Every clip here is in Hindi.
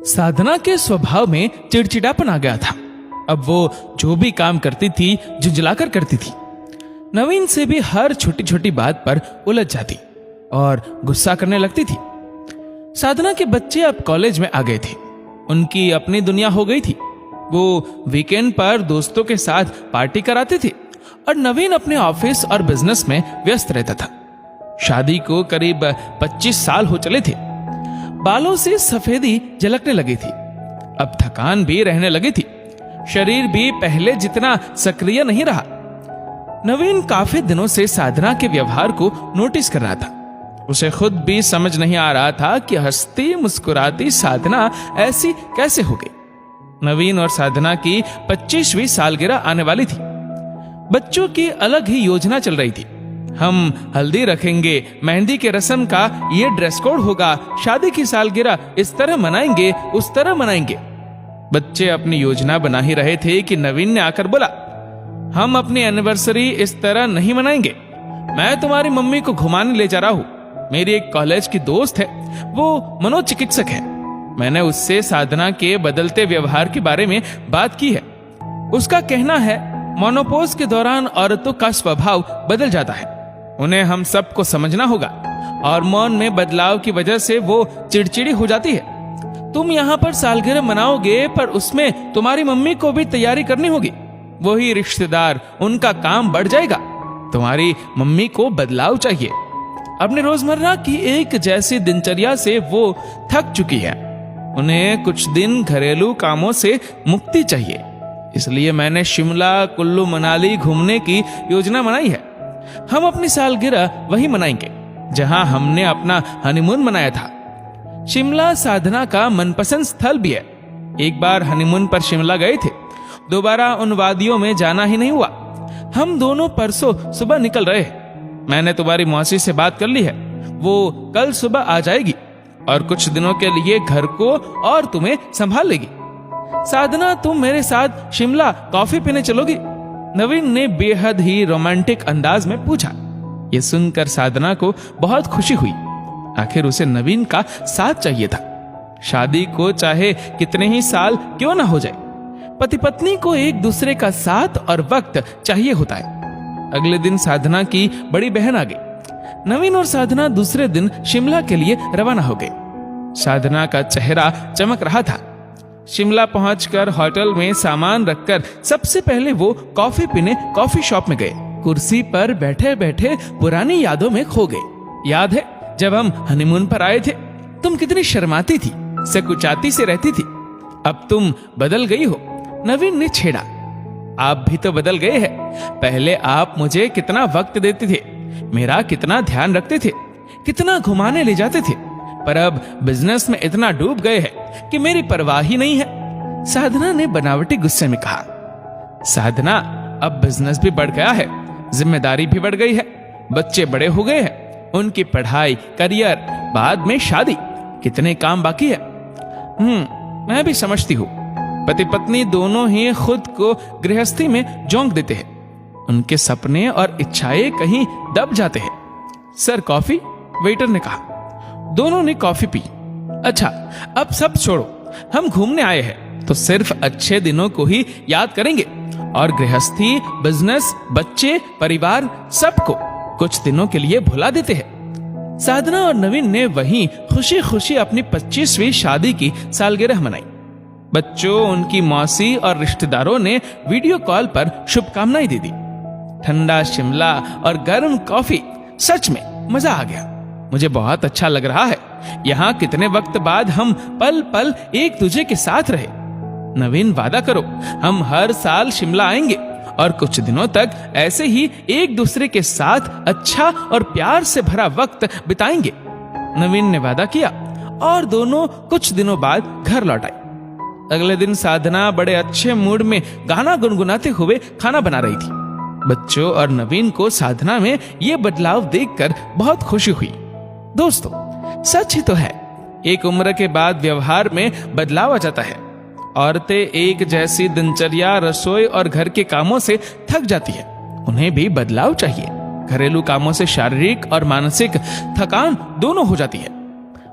साधना के स्वभाव में चिड़चिड़ापन आ गया था। अब वो जो भी काम करती थी झुंझलाकर करती थी। नवीन से भी हर छोटी छोटी बात पर उलझ जाती और गुस्सा करने लगती थी। साधना के बच्चे अब कॉलेज में आ गए थे। उनकी अपनी दुनिया हो गई थी। वो वीकेंड पर दोस्तों के साथ पार्टी कराते थे और नवीन अपने ऑफिस और बिजनेस में व्यस्त रहता था। शादी को करीब 25 साल हो चले थे। बालों से सफेदी झलकने लगी थी। अब थकान भी रहने लगी थी। शरीर भी पहले जितना सक्रिय नहीं रहा। नवीन काफी दिनों से साधना के व्यवहार को नोटिस कर रहा था। उसे खुद भी समझ नहीं आ रहा था कि हंसती मुस्कुराती साधना ऐसी कैसे हो गई। नवीन और साधना की 25वीं सालगिरह आने वाली थी। बच्चों की अलग ही योजना चल रही थी। हम हल्दी रखेंगे, मेहंदी के रस्म का ये ड्रेस कोड होगा, शादी की सालगिरह इस तरह मनाएंगे, उस तरह मनाएंगे। बच्चे अपनी योजना बना ही रहे थे कि नवीन ने आकर बोला, हम अपनी एनिवर्सरी इस तरह नहीं मनाएंगे। मैं तुम्हारी मम्मी को घुमाने ले जा रहा हूँ। मेरी एक कॉलेज की दोस्त है, वो मनोचिकित्सक है। मैंने उससे साधना के बदलते व्यवहार के बारे में बात की है। उसका कहना है मोनोपोज के दौरान औरतों का स्वभाव बदल जाता है। उन्हें हम सबको समझना होगा। हार्मोन में बदलाव की वजह से वो चिड़चिड़ी हो जाती है। तुम यहाँ पर सालगिरह मनाओगे, पर उसमें तुम्हारी मम्मी को भी तैयारी करनी होगी। वही रिश्तेदार, उनका काम बढ़ जाएगा। तुम्हारी मम्मी को बदलाव चाहिए। अपने रोजमर्रा की एक जैसी दिनचर्या से वो थक चुकी है। उन्हें कुछ दिन घरेलू कामों से मुक्ति चाहिए। इसलिए मैंने शिमला, कुल्लू मनाली घूमने की योजना बनाई है। हम अपनी सालगिरह वहीं मनाएंगे जहां हमने अपना हनीमून मनाया था। शिमला साधना का मनपसंद स्थल भी है। एक बार हनीमून पर शिमला गए थे। दोबारा उन वादियों में जाना ही नहीं हुआ। हम दोनों परसों सुबह निकल रहे हैं। मैंने तुम्हारी मौसी से बात कर ली है। वो कल सुबह आ जाएगी और कुछ दिनों के लिए घर को और तुम्हें संभाल लेगी। साधना, तुम मेरे साथ शिमला कॉफी पीने चलोगी? नवीन ने बेहद ही रोमांटिक अंदाज में पूछा। यह सुनकर साधना को बहुत खुशी हुई। आखिर उसे नवीन का साथ चाहिए था। शादी को चाहे कितने ही साल क्यों ना हो जाए, पति पत्नी को एक दूसरे का साथ और वक्त चाहिए होता है। अगले दिन साधना की बड़ी बहन आ गई। नवीन और साधना दूसरे दिन शिमला के लिए रवाना हो गए। साधना का चेहरा चमक रहा था। शिमला पहुंचकर होटल में सामान रखकर सबसे पहले वो कॉफी पीने कॉफी शॉप में गए। कुर्सी पर बैठे बैठे पुरानी यादों में खो गए। याद है जब हम हनीमून पर आए थे, तुम कितनी शर्माती थी, सकुचाती से रहती थी। अब तुम बदल गई हो। नवीन ने छेड़ा। आप भी तो बदल गए हैं। पहले आप मुझे कितना वक्त देते थे, मेरा कितना ध्यान रखते थे, कितना घुमाने ले जाते थे, पर अब बिजनेस में इतना डूब गए हैं कि मेरी परवाह ही नहीं है। साधना ने बनावटी गुस्से में कहा। साधना, अब बिजनेस भी बढ़ गया है, जिम्मेदारी भी बढ़ गई है, बच्चे बड़े हो गए हैं, उनकी पढ़ाई, करियर, बाद में शादी, कितने काम बाकी है। मैं भी समझती हूँ। पति पत्नी दोनों ही खुद को गृहस्थी में झोंक देते हैं। उनके सपने और इच्छाएं कहीं दब जाते हैं। Sir, coffee? वेटर ने कहा। दोनों ने कॉफी पी। अच्छा, अब सब छोड़ो। हम घूमने आए हैं तो सिर्फ अच्छे दिनों को ही याद करेंगे और गृहस्थी, बिजनेस, बच्चे, परिवार सबको कुछ दिनों के लिए भुला देते हैं। साधना और नवीन ने वहीं खुशी खुशी अपनी 25वीं शादी की सालगिरह मनाई। बच्चों, उनकी मौसी और रिश्तेदारों ने वीडियो कॉल पर शुभकामनाएं दे दी। ठंडा शिमला और गर्म कॉफी, सच में मजा आ गया। मुझे बहुत अच्छा लग रहा है। यहाँ कितने वक्त बाद हम पल पल एक दूसरे के साथ रहे। नवीन, वादा करो हम हर साल शिमला आएंगे और कुछ दिनों तक ऐसे ही एक दूसरे के साथ अच्छा और प्यार से भरा वक्त बिताएंगे। नवीन ने वादा किया और दोनों कुछ दिनों बाद घर लौट आए। अगले दिन साधना बड़े अच्छे मूड में गाना गुनगुनाते हुए खाना बना रही थी। बच्चों और नवीन को साधना में ये बदलाव देखकर बहुत खुशी हुई। दोस्तों, सच ही तो है, एक उम्र के बाद व्यवहार में बदलाव आ जाता है। औरतें एक जैसी दिनचर्या, रसोई और घर के कामों से थक जाती है। उन्हें भी बदलाव चाहिए। घरेलू कामों से शारीरिक और मानसिक थकान दोनों हो जाती है।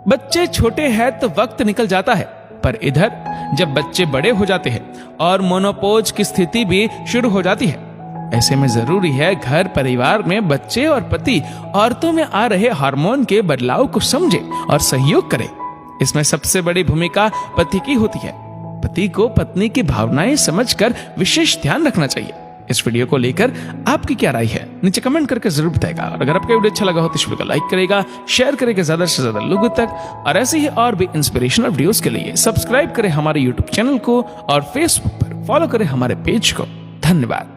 बच्चे छोटे हैं तो वक्त निकल जाता है, पर इधर जब बच्चे बड़े हो जाते हैं और मोनोपोज की स्थिति भी शुरू हो जाती है, ऐसे में जरूरी है घर परिवार में बच्चे और पति औरतों में आ रहे हार्मोन के बदलाव को समझे और सहयोग करे। इसमें सबसे बड़ी भूमिका पति की होती है। पति को पत्नी की भावनाएं समझकर विशेष ध्यान रखना चाहिए। इस वीडियो को लेकर आपकी क्या राय है, नीचे कमेंट करके जरूर बताएगा। और अगर आपका वीडियो अच्छा लगा हो तो इस वीडियो को लाइक करेगा, शेयर करेगा ज्यादा से ज्यादा लोगों तक। और ऐसे ही और भी इंस्पिरेशनल वीडियोस के लिए सब्सक्राइब करें हमारे यूट्यूब चैनल को और फेसबुक पर फॉलो करें हमारे पेज को। धन्यवाद।